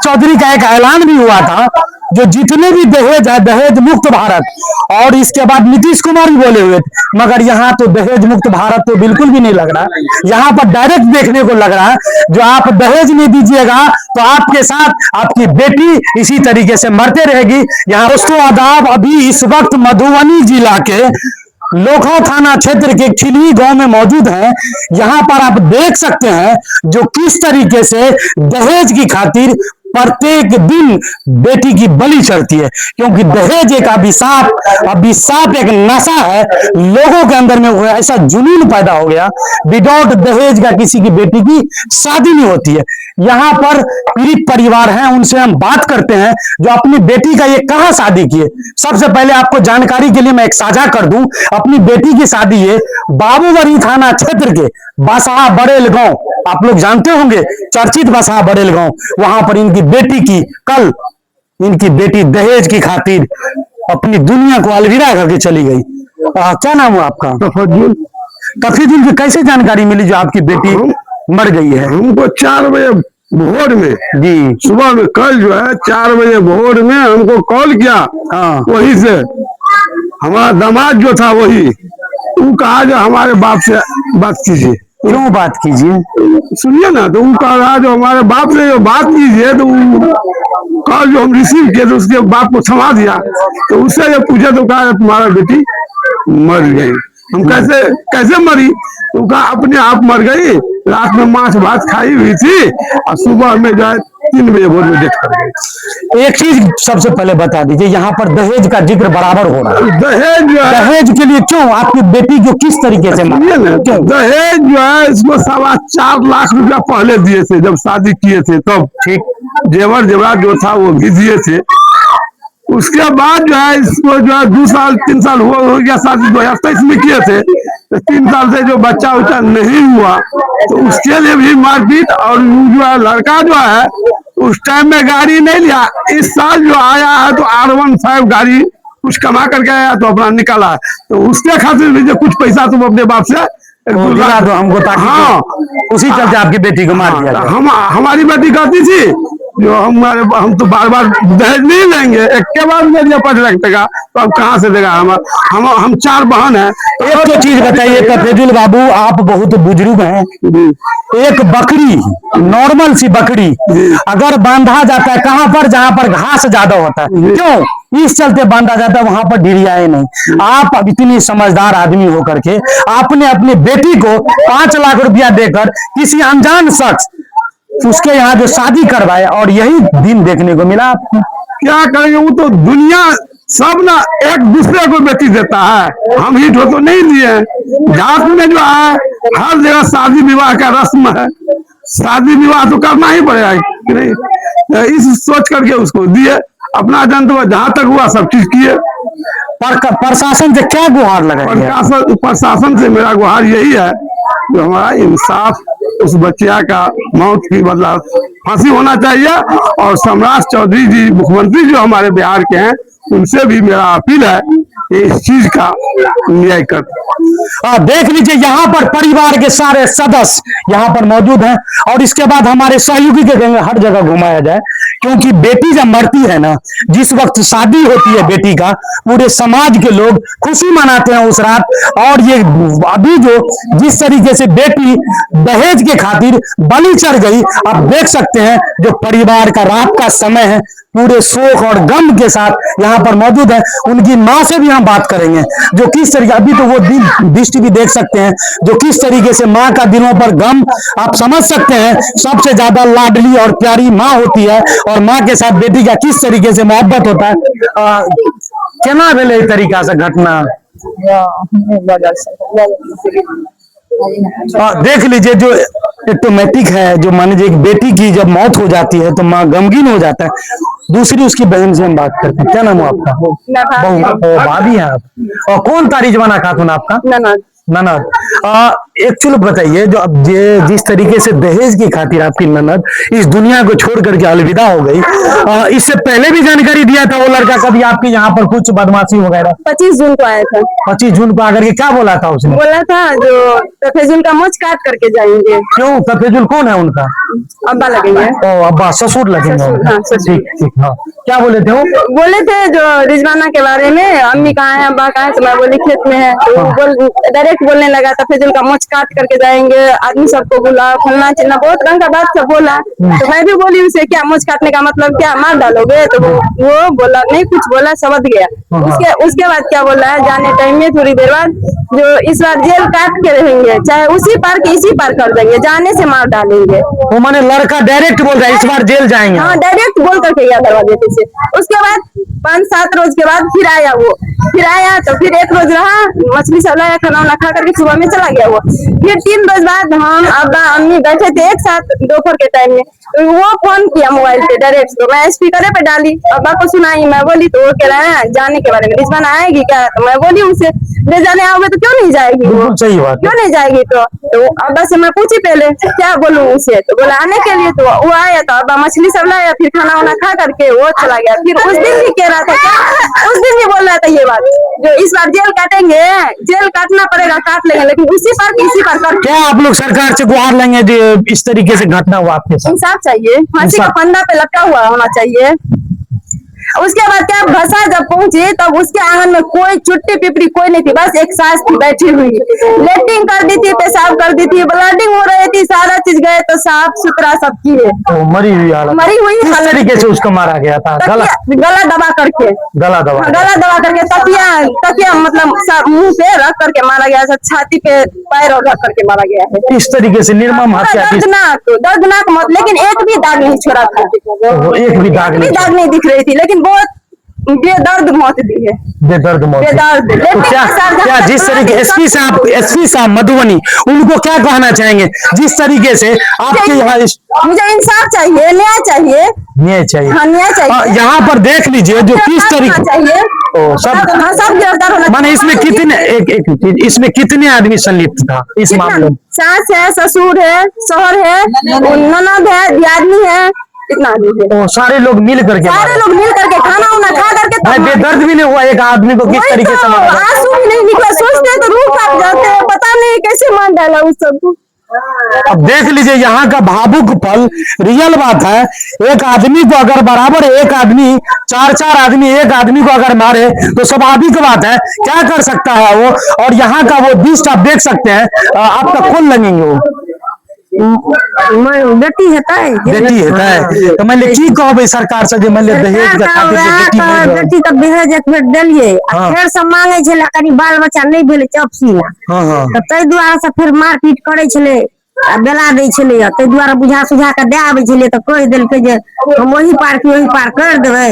चौधरी का एक ऐलान भी हुआ था, जो जितने भी दहेज है दहेज मुक्त भारत, और इसके बाद नीतीश कुमार भी बोले हुए थे। मगर यहाँ तो दहेज मुक्त भारत तो बिल्कुल भी नहीं लग रहा, यहाँ पर डायरेक्ट देखने को लग रहा है जो आप दहेज नहीं दीजिएगा तो आपके साथ आपकी बेटी इसी तरीके से मरते रहेगी। यहाँ दोस्तों आदाब, अभी इस वक्त मधुबनी जिला के लोखा थाना क्षेत्र के खिलवी गांव में मौजूद हैं। यहाँ पर आप देख सकते हैं जो किस तरीके से दहेज की खातिर प्रत्येक दिन बेटी की बलि चढ़ती है, क्योंकि दहेज एक अभिशाप एक नशा है लोगों के अंदर में। ऐसा जुनून पैदा हो गया, विदाउट दहेज का किसी की बेटी की शादी नहीं होती है। यहाँ पर पीड़ित परिवार हैं, उनसे हम बात करते हैं जो अपनी बेटी का ये कहाँ शादी किए। सबसे पहले आपको जानकारी के लिए मैं एक साझा कर दूं, अपनी बेटी की शादी ये बाबूवरी थाना क्षेत्र के बसहा बड़ेल गांव, आप लोग जानते होंगे चर्चित बसहा बड़ेल गांव, वहां पर इनकी बेटी की कल इनकी बेटी दहेज की खातिर अपनी दुनिया को अलविदा करके चली गई। क्या नाम हुआ आपका? तफरीजुल की कैसे जानकारी मिली जो आपकी बेटी मर गई है? हमको 4 बजे भोर में जी, सुबह में कल जो है 4 बजे भोर में हमको कॉल किया। हाँ, वही से हमारा दामाद जो था वही वो कहा जो हमारे बाप से बात कीजिए। क्यों बात कीजिए? सुनिए ना, तो वो कहा जो हमारे बाप से जो बात कीजिए, तो कॉल जो हम रिसीव किए तो उसके बाप को थमा दिया। तो उससे जब पूछे तो कहा तुम्हारा बेटी मर गई। हम कैसे कैसे मरी? तो कहा अपने आप मर गई, रात में मांस भात खाई हुई थी और सुबह में जो है 3 बजे भोर में डेथ कर गई। एक चीज सबसे पहले बता दीजिए, यहाँ पर दहेज का जिक्र बराबर हो रहा है। दहेज जो है, दहेज के लिए क्यों आपकी बेटी को किस तरीके से सुनिए ना, दहेज जो है इसको 4.25 लाख रुपया पहले दिए थे जब शादी किए थे, तब ठीक जेवर जेवरात जो था वो भी दिए थे। उसके बाद जो है इसको जो है 2 साल 3 साल हो गया, शादी 2023 में किए थे, तो 3 साल से जो बच्चा उच्चा नहीं हुआ तो उसके लिए भी मारपीट। और जो है लड़का जो है उस टाइम में गाड़ी नहीं लिया, इस साल जो आया है तो R15 गाड़ी कुछ कमा करके आया तो अपना निकाला, तो उसके खातिर भी जो कुछ पैसा तुम अपने बाप से दिला दो हमको, ताकि हाँ उसी चलते आपकी बेटी को मार दिया गया। हमारी बेटी कहती थी जो हम तो बार बार दहेज नहीं लेंगे, एक के बाद में दिया 5 लाख टका, तो अब कहाँ से देगा? हम 4 बहन हैं। एक तो चीज बताइए तफरीजुल बाबू, आप बहुत बुजुर्ग हैं, एक बकरी नॉर्मल सी बकरी अगर बांधा जाता है कहाँ पर? जहाँ पर घास ज्यादा होता है, क्यों इस चलते बांधा जाता है, वहां पर ढिरियाए नहीं। आप अब इतनी समझदार आदमी होकर के आपने अपनी बेटी को 5 लाख रुपया देकर किसी अनजान शख्स उसके यहाँ जो शादी करवाए, और यही दिन देखने को मिला आपको। क्या करेंगे? वो तो दुनिया सब ना एक दूसरे को बेटी देता है, हम ही तो नहीं दिए। जात में जो है हर जगह शादी विवाह का रस्म है, शादी विवाह तो करना ही पड़ेगा कि नहीं? इस सोच करके उसको दिए, अपना जनता जहां तक हुआ सब चीज किए। प्रशासन से क्या गुहार लगाएंगे? प्रशासन से मेरा गुहार यही है जो हमारा इंसाफ उस बच्चिया का मौत की मतलब फांसी होना चाहिए। और सम्राट चौधरी जी मुख्यमंत्री जो हमारे बिहार के हैं, उनसे भी मेरा अपील है इस चीज का न्याय कर। देख लीजिए यहाँ पर परिवार के सारे सदस्य यहाँ पर मौजूद हैं, और इसके बाद हमारे सहयोगी के कहेंगे हर जगह घुमाया जाए, क्योंकि बेटी जब मरती है ना, जिस वक्त शादी होती है बेटी का, पूरे समाज के लोग खुशी मनाते हैं उस रात। और ये अभी जो जिस तरीके से बेटी दहेज के खातिर बलि चढ़ गई, आप देख सकते हैं जो परिवार का रात का समय है, पूरे शोक और गम के साथ यहाँ पर मौजूद है। उनकी माँ से भी हम बात करेंगे जो किस तरीके, अभी तो वो दृष्टि भी देख सकते हैं जो किस तरीके से माँ का दिनों पर गम आप समझ सकते हैं। सबसे ज्यादा लाडली और प्यारी माँ होती है, और माँ के साथ बेटी का किस तरीके से मोहब्बत होता है। केना भेले तरीका से घटना देख लीजिए, जो ऑटोमेटिक है, जो मान लीजिए एक बेटी की जब मौत हो जाती है तो माँ गमगीन हो जाता है। दूसरी उसकी बहन से हम बात करते हैं, क्या नाम है आपका? बहू, भाभी हैं आप। और कौन तारी जमाना खातून आपका? ननद एक्चुअली बताइए, जो अब ये जिस तरीके से दहेज की खातिर आपकी ननद इस दुनिया को छोड़ करके अलविदा हो गई, इससे पहले भी जानकारी दिया था वो लड़का कभी आपके यहाँ पर कुछ बदमाशी वगैरह? 25 जून को आया था। 25 जून को आकर के क्या बोला था उसने? बोला था जो तफेजुल का मोच काट करके जाएंगे। क्यों? तफेजुल कौन है उनका? अब्बा लगेंगे। ओ अब्बा, ससुर लगेंगे उनका। हाँ, ससुर। ठीक ठीक। हाँ, क्या बोले थे वो? बोले थे जो रिजवाना के बारे में, अम्मी कहाँ है, अब्बा कहाँ है, तो मैं बोली खेत में है। तो वो डायरेक्ट बोलने लगा तफेजुल का मोच काट करके जाएंगे, आदमी सबको बुला, फलना चिलना बहुत रंग का बात सब बोला। तो मैं भी बोली उसे क्या मोच काटने का मतलब क्या, मार डालोगे? तो वो बोला नहीं, कुछ बोला, समझ गया। उसके बाद क्या बोला है, जाने टाइम में थोड़ी देर बाद जो इस बार जेल काट के रहेंगे, चाहे उसी पार के इसी पार कर देंगे, जाने से मार डालेंगे। वो माने लड़का डायरेक्ट बोल रहा है इस बार जेल जाएंगे? हाँ, डायरेक्ट बोल करके या दरवाजे पे से। उसके बाद 5-7 रोज के बाद फिर आया वो, फिर आया तो फिर एक रोज रहा, मछली सब लाया, खाना वाना खा करके सुबह में चला गया वो। फिर 3 रोज बाद हम अब्बा अम्मी बैठे थे एक साथ दोपहर के टाइम में, तो वो फोन किया मोबाइल पे डायरेक्ट, तो मैं स्पीकर पे डाली, अब्बा को सुनाई। मैं बोली तो वो कह रहा है जाने के बारे में, रिजवाना आएगी क्या? तो मैं बोली उनसे ले जाने आओगे तो क्यों नहीं जाएगी वो? बिल्कुल सही बात है। क्यों नहीं जाएगी? तो अब्बा से मैं पूछी पहले क्या बोलूं उसे, तो बोला आने के लिए। तो वो आया, तो अब्बा मछली सब लाया, फिर खाना वाना खा करके वो चला गया। फिर उस दिन भी कह रहा था क्या, उस दिन भी बोल रहा था ये बात जो इस बार जेल काटेंगे, जेल काटना पड़ेगा, काट लेंगे, लेकिन उसी पार इसी पार कर। क्या आप लोग सरकार से गुहार लेंगे जो इस तरीके से घटना हुआ आपके साथ? इंसाफ चाहिए, फांसी का फंदा पे लटका हुआ होना चाहिए। उसके बाद क्या, भसा जब पहुंची तब उसके आंगन में कोई चुट्टी पिपड़ी कोई नहीं थी, बस एक सास थी बैठी हुई, लेटिंग कर दी थी, पेशाब कर दी थी, ब्लडिंग हो रही थी, सारा चीज गए तो साफ सुथरा सब किए। मरी हुई हालत? मरी हुई किस हालत। तरीके से उसको मारा गया था? गला गला दबा करके, गला दबा? गला दबा करके तकिया मतलब मुंह पे रख करके मारा गया है, छाती पे पैर और रख करके मारा गया है। इस तरीके से निर्मम हत्या? दर्दनाक मौत, लेकिन एक भी दाग नहीं छोड़ा था, एक भी दाग नहीं? दाग नहीं दिख रही थी, लेकिन बहुत बेदर्द मौत दी है। बेदर्द मौत? बेदर्द। तो क्या जिस तरीके एसपी साहब मधुबनी, उनको क्या कहना चाहेंगे जिस तरीके से आपके यहाँ? मुझे इंसाफ चाहिए, न्याय चाहिए। न्याय चाहिए? हाँ, न्याय चाहिए। यहाँ पर देख लीजिए जो किस तरीके चाहिए सब गिरफ्तार होना। माने इसमें कितने एक इसमें कितने आदमी संलिप्त था इस मामले में? सास है, ससुर है, शौहर है, ननद है, दियादनी है, इतना आदमी है। सारे लोग मिल करके खाना उना खा करके बेदर्द भी नहीं हुआ एक आदमी को किस तरीके से मारा? आंसू भी नहीं निकला, सोचते तो रूह कांप जाते हैं, पता नहीं कैसे मार डाला उस सबको। अब देख लीजिए यहाँ का भावुक पल, रियल बात है। एक आदमी को अगर बराबर एक आदमी, चार आदमी एक आदमी को अगर मारे तो स्वाभाविक बात है क्या कर सकता है वो। और यहाँ का वो दृश्य आप देख सकते हैं, आपका खून लगेंगे वो। बेटी हेता है, बेटी हेता है तो मैंने की कहबे सरकार से जे मैंने दहेज के खातिर बेटी तो दहेज एक बेर देलिए, फेर से मांगे छले, कनी बाल बच्चा नहीं भेले चपसी ना, तो तै दुआरे से फिर मारपीट करे छले, बेला दै छले, तै दुआरे बुझा सुझा के दे आबै छले, तो कह देलकै जे हम वही पार की वही पार कर देबै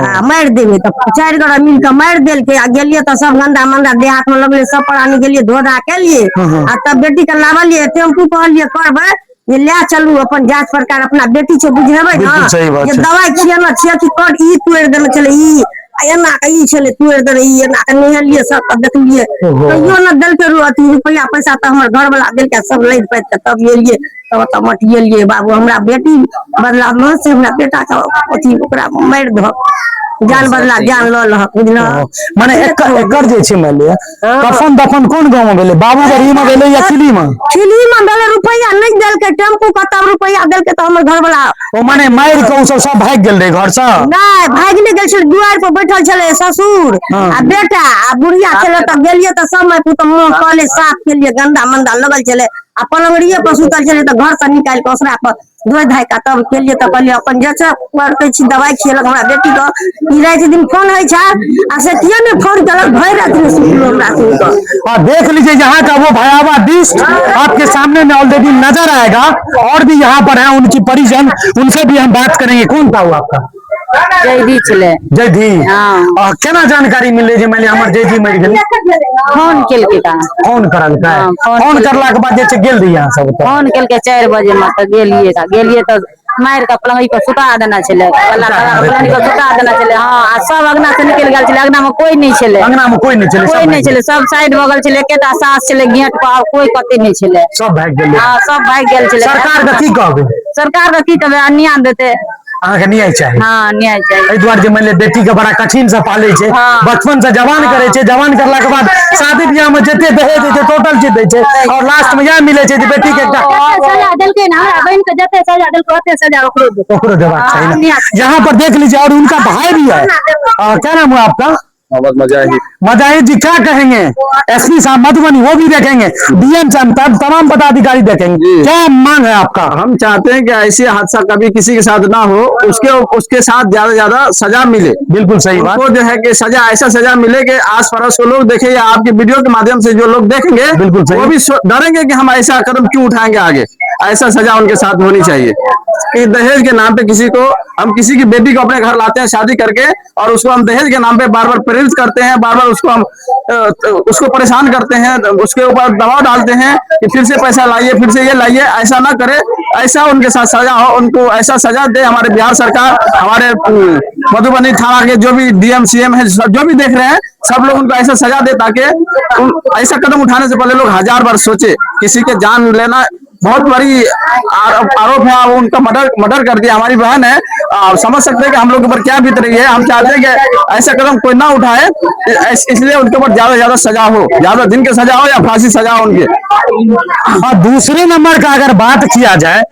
आ मार देबै। तो 4 गोरा मिल के मार देलकै आ गेलिए तो सब गंदा मंदा देह हाथ में लगले, सब प्राणी गेलिए धोधा केलिए आ तब बेटी के लावलिए टेम्पू, कहलिए करबै ये ले चलू अपन जांच पड़ताल, अपना बेटी छे बुझेबै ना, ये दवाई खियाना छिए कि कर ई तोड़ देने छले, ई एना ई छले तोड़ देने, ई एना के नहलिए सब देखलिए, कहियो न देलकै अथी रुपया पैसा, तो हमर घर वाला देलकै सब लैद पैद के तब एलिए, तब मटिएलिए। बाबू हमरा बेटी बदला न से हमरा बेटा के अथी ओकरा मार दह, जान बदला जान ल लह, बुझल? माने एकर जे छै मान लिया कफन दफन कोन गांव में भेले? बाबूगढ़ी में भेले या खिली में? खिली में भेले, रुपया नहीं देलकै, टेम्पू का तब रुपया देलकै, तो हमर घर वाला ओ माने मार के सब भाग गेल रहे घर से? नहीं भाग नहीं गेल छल, दुआर पर बैठल छले ससुर आ बेटा आ बुढ़िया छले, तो गेलिए तो सब मैं पुत मुंह कहले साफ केलिए, गंदा मंदा लगल छले आ पलंगड़िए पर सुतल छले, तो घर से निकाल के ओसरा पर धोई धाय का तब केलिए, तो कहलिए अपन जचा करते छी, दवाई खियलक हमरा बेटी के। ई रात दिन फोन है छा आ से किए ने फोन करलक, भर रात में सुतलो हमरा सुन। और देख लीजिए यहाँ का वो भयावह दृश्य आपके सामने में ऑलरेडी नजर आएगा। और भी यहाँ पर है उनकी परिजन, उनसे भी हम बात करेंगे। कौन था वो आपका? जयदी छले। जयदी? हां। केना जानकारी मिले जे माने हमर जयदी मर गेल? फोन केलकै ता, फोन करल का? फोन करला के बाद जे गेल रही यहां सब? फोन केलकै 4 बजे में, तो गेलिए तो मार के पलंगी पर सुता देना छले, पलंगी पर सुता देना छले। हाँ, आ सब अगना से निकल गेल छले, अगना में कोई नहीं छले, अंगना में कोई नहीं चले, कोई नहीं छले, सब साइड भगल छले, एकेटा सास छले गेट पर, कोई कते नहीं छले, सब भाग गेल। हाँ सब भाग गेल छले। सरकार के की कहबे? सरकार के की कहबे, न्याय देते। अहाँ के न्याय चाहिए। हाँ न्याय चाहिए। एहि दुआरे जे मानि बेटी के बड़ा कठिन से पाले छै, हाँ। बचपन से जवान करे छै, जवान करला के बाद शादी ब्याह में जते दहेज दै छै टोटल चीज दै छै, और लास्ट में यह मिले छै जे बेटी के एकटा सजा देलकै ना, हमरा बहन के जते सजा देलकै ओते सजा ओकरो देबाक हाँ, चाहिए ना। यहाँ पर देख लीजिए, और उनका भाई भी है। क्या नाम हुआ आपका? मोहम्मद मजाहिद। मजाहिद जी, क्या कहेंगे? एसपी साहब मधुबनी वो भी देखेंगे, डीएम साहब, तमाम पदाधिकारी देखेंगे, क्या मांग है आपका? हम चाहते हैं कि ऐसे हादसा कभी किसी के साथ ना हो, उसके साथ ज्यादा से ज्यादा सजा मिले। बिल्कुल सही बात। उनको जो है कि सजा, ऐसा सजा मिले कि आस पड़ोस के लोग देखें, या आपकी वीडियो के माध्यम से जो लोग देखेंगे बिल्कुल सही। वो भी डरेंगे कि हम ऐसा कदम क्यों उठाएंगे आगे। ऐसा सजा उनके साथ होनी चाहिए कि दहेज के नाम पे हम किसी की बेटी को अपने घर लाते हैं शादी करके, और उसको हम दहेज के नाम पे बार बार प्रेरित करते हैं, बार बार उसको परेशान करते हैं, उसके ऊपर दबाव डालते हैं कि फिर से पैसा लाइए, फिर से ये लाइए। ऐसा ना करे, ऐसा उनके साथ सजा हो, उनको ऐसा सजा दे हमारे बिहार सरकार, हमारे मधुबनी थाना के जो भी डीएम सीएम है, जो भी देख रहे हैं, सब लोग उनको ऐसा सजा दे ताकि ऐसा कदम उठाने से पहले लोग 1000 बार सोचे। किसी के जान लेना बहुत बड़ी आरोप है, उनका मर्डर कर दिया, हमारी बहन है, समझ सकते हैं कि हम लोग के ऊपर क्या बीत रही है। हम चाहते हैं कि ऐसा कदम कोई ना उठाए, इसलिए उनके ऊपर ज्यादा से ज्यादा सजा हो, ज्यादा दिन की सजा हो या फांसी सजा हो उनके। और दूसरे नंबर का अगर बात किया जाए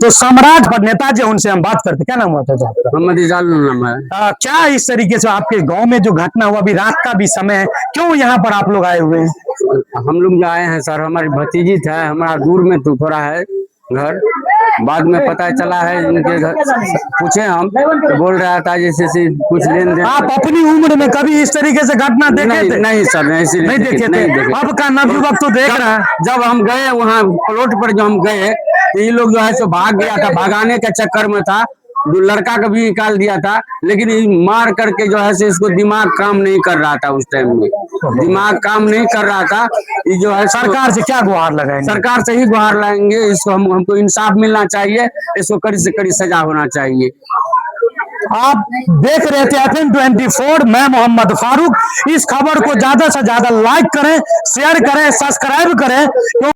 तो सम्राट पर नेता जी, उनसे हम बात करते। क्या नाम हुआ था? मोहम्मद इजाल नाम है। क्या इस तरीके से आपके गांव में जो घटना हुआ, अभी रात का भी समय है, क्यों यहाँ पर आप लोग आए हुए हैं? हम लोग जो आए हैं सर, हमारी भतीजी था, हमारा दूर में तो थोड़ा है घर, बाद में पता चला है इनके घर, पूछे हम तो बोल रहा था जैसे कुछ लेन देन। आप अपनी उम्र में कभी इस तरीके से घटना देखे थे? नहीं सर, नहीं देखे थे। अब का नवयुवक तो देख रहा है। जब हम गए वहाँ प्लॉट पर, जो हम गए तो ये लोग जो है सो भाग गया था, भागाने के चक्कर में था, जो लड़का का भी निकाल दिया था, लेकिन मार करके जो है से इसको दिमाग काम नहीं कर रहा था, उस टाइम में दिमाग काम नहीं कर रहा था। ये जो है सरकार से क्या गुहार लगाएंगे? सरकार से ही गुहार लाएंगे, इसको हमको इंसाफ मिलना चाहिए, इसको कड़ी से कड़ी सजा होना चाहिए। आप देख रहे थे FM 24, मैं मोहम्मद फारूक। इस खबर को ज्यादा से ज्यादा लाइक करें, शेयर करें, सब्सक्राइब करें।